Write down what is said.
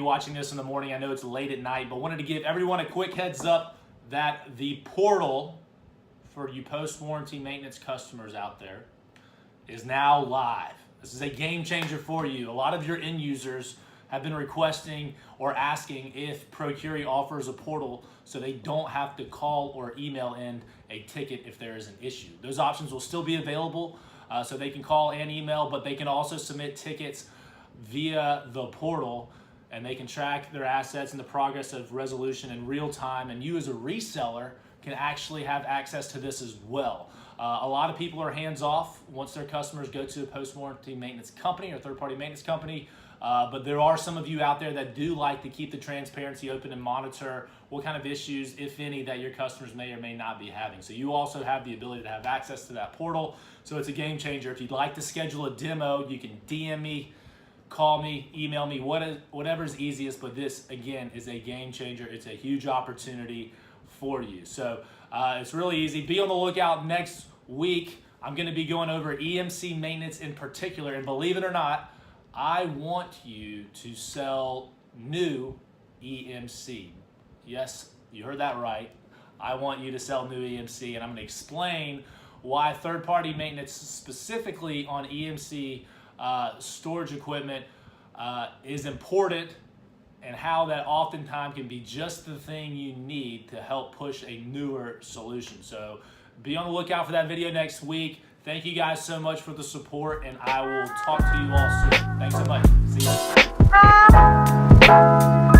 watching this in the morning. I know it's late at night, but wanted to give everyone a quick heads up that the portal for you post-warranty maintenance customers out there is now live. This is a game changer for you. A lot of your end users have been requesting or asking if Procuri offers a portal so they don't have to call or email in a ticket if there is an issue. Those options will still be available, so they can call and email, but they can also submit tickets via the portal, and they can track their assets and the progress of resolution in real time, and you as a reseller can actually have access to this as well. A lot of people are hands-off once their customers go to a post-warranty maintenance company or third-party maintenance company, but there are some of you out there that do like to keep the transparency open and monitor what kind of issues, if any, that your customers may or may not be having. So you also have the ability to have access to that portal. So it's a game changer. If you'd like to schedule a demo, you can DM me, call me, email me, whatever's easiest, but this, again, is a game changer. It's a huge opportunity for you. So it's really easy. Be on the lookout next week. I'm going to be going over EMC maintenance in particular, and believe it or not, I want you to sell new EMC. Yes, you heard that right. I want you to sell new EMC, and I'm going to explain why third-party maintenance, specifically on EMC storage equipment, is important, and how that oftentimes can be just the thing you need to help push a newer solution. So be on the lookout for that video next week. Thank you guys so much for the support, and I will talk to you all soon. Thanks so much. See you.